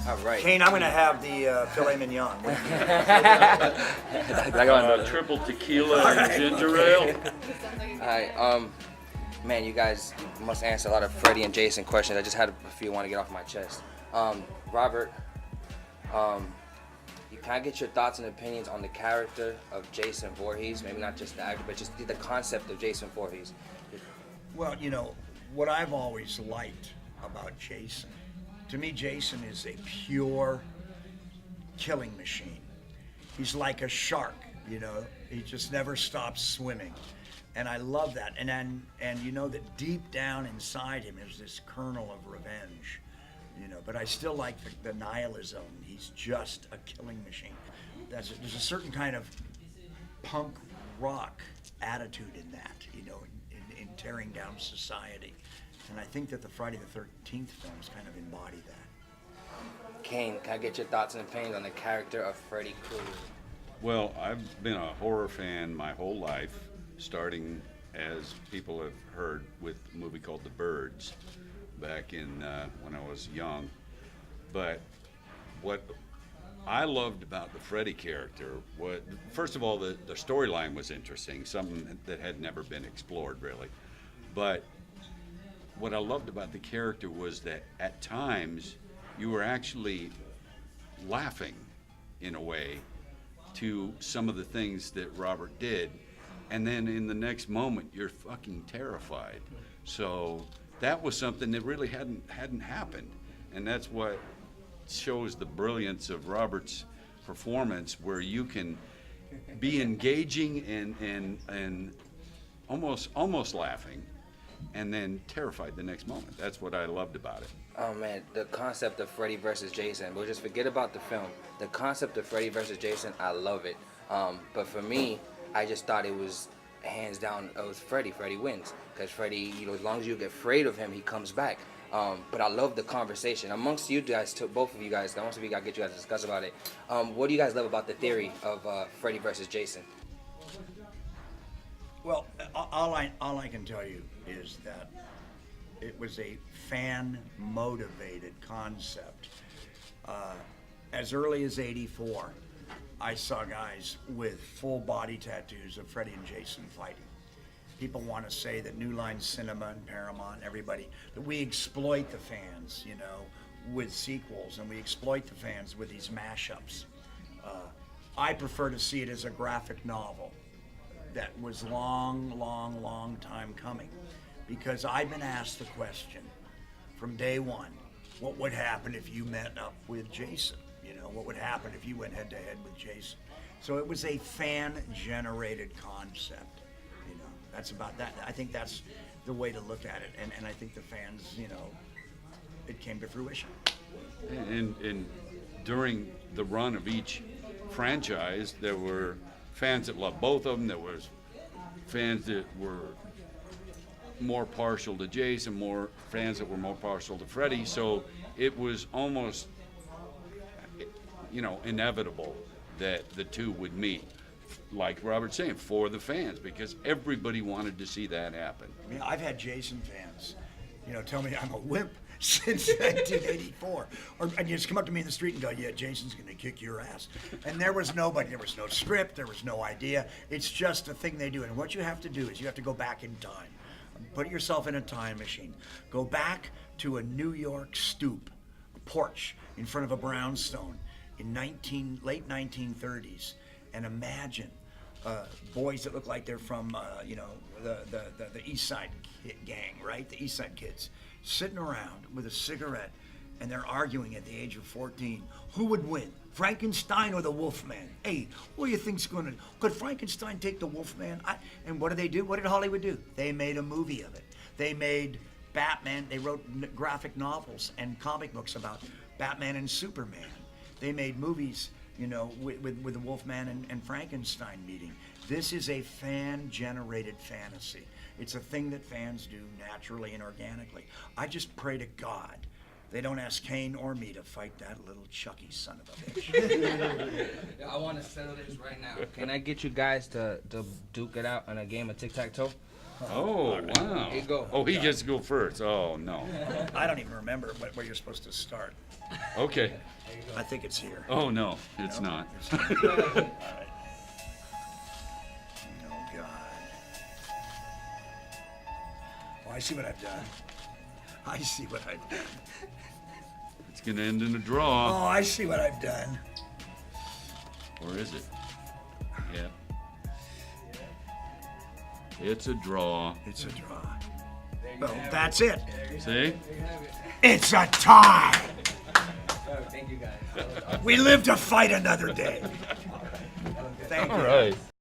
All right. Kane, I'm going to have the filet mignon. Triple tequila and ginger ale. All right. Man, you guys must answer a lot of Freddy and Jason questions. I just had a few I want to get off my chest. Robert, can I get your thoughts and opinions on the character of Jason Voorhees? Maybe not just the actor, but just the concept of Jason Voorhees. Well, you know, what I've always liked about Jason, to me, Jason is a pure killing machine. He's like a shark, you know. He just never stops swimming. And I love that. And you know that deep down inside him is this kernel of revenge, you know. But I still like the nihilism. He's just a killing machine. There's a certain kind of punk rock attitude in that, you know, in tearing down society. And I think that the Friday the 13th films kind of embody that. Kane, can I get your thoughts and opinions on the character of Freddy Krueger? Well, I've been a horror fan my whole life, starting, as people have heard, with a movie called The Birds back in when I was young. But what I loved about the Freddy character was, first of all, the storyline was interesting, something that had never been explored really. But what I loved about the character was that at times you were actually laughing in a way to some of the things that Robert did, and then in the next moment you're fucking terrified. So that was something that really hadn't happened, and that's what shows the brilliance of Robert's performance, where you can be engaging and almost laughing, and then terrified the next moment. That's what I loved about it. Oh man, the concept of Freddy versus Jason. We'll just forget about the film. The concept of Freddy versus Jason, I love it. But for me, I just thought it was hands down, it was Freddy. Freddy wins. Because Freddy, you know, as long as you get afraid of him, he comes back. But I love the conversation amongst you guys, both of you guys. I want to get you guys to discuss about it. What do you guys love about the theory of Freddy versus Jason? Well, all I can tell you is that it was a fan-motivated concept. As early as '84, I saw guys with full body tattoos of Freddy and Jason fighting. People want to say that New Line Cinema and Paramount, everybody, that we exploit the fans, you know, with sequels, and we exploit the fans with these mashups. I prefer to see it as a graphic novel that was long time coming, because I've been asked the question from day one, what would happen if you met up with Jason? You know, what would happen if you went head to head with Jason? So it was a fan-generated concept, you know. That's about that. I think that's the way to look at it, and I think the fans, you know, it came to fruition. And during the run of each franchise, there were fans that loved both of them. There was fans that were more partial to Jason, more fans that were more partial to Freddy. So it was almost, you know, inevitable that the two would meet, like Robert's saying, for the fans, because everybody wanted to see that happen. I mean, I've had Jason fans, you know, tell me I'm a wimp since 1984. And you just come up to me in the street and go, yeah, Jason's going to kick your ass. And there was nobody. There was no script. There was no idea. It's just a thing they do. And what you have to do is you have to go back in time. Put yourself in a time machine. Go back to a New York stoop, a porch in front of a brownstone in late 1930s, and imagine boys that look like they're from, you know, the East Side gang, right? The East Side kids, sitting around with a cigarette, and they're arguing at the age of 14. Who would win, Frankenstein or the Wolfman? Hey, what do you think's going to... Could Frankenstein take the Wolfman? And what did they do? What did Hollywood do? They made a movie of it. They made Batman. They wrote graphic novels and comic books about Batman and Superman. They made movies, you know, with the Wolfman and Frankenstein meeting. This is a fan-generated fantasy. It's a thing that fans do naturally and organically. I just pray to God they don't ask Kane or me to fight that little Chucky son of a bitch. I want to settle this right now. Can I get you guys to duke it out in a game of tic-tac-toe? Oh, wow. Here you go. Oh, he gets to go first. Oh, no. I don't even remember where you're supposed to start. Okay. I think it's here. Oh, no, it's not. All right. Oh, God. Oh, I see what I've done. I see what I've done. It's going to end in a draw. Oh, I see what I've done. Or is it? Yeah. It's a draw. It's a draw. Well, that's it. See? It's a tie. Thank you guys. We live to fight another day. Thank All you. right.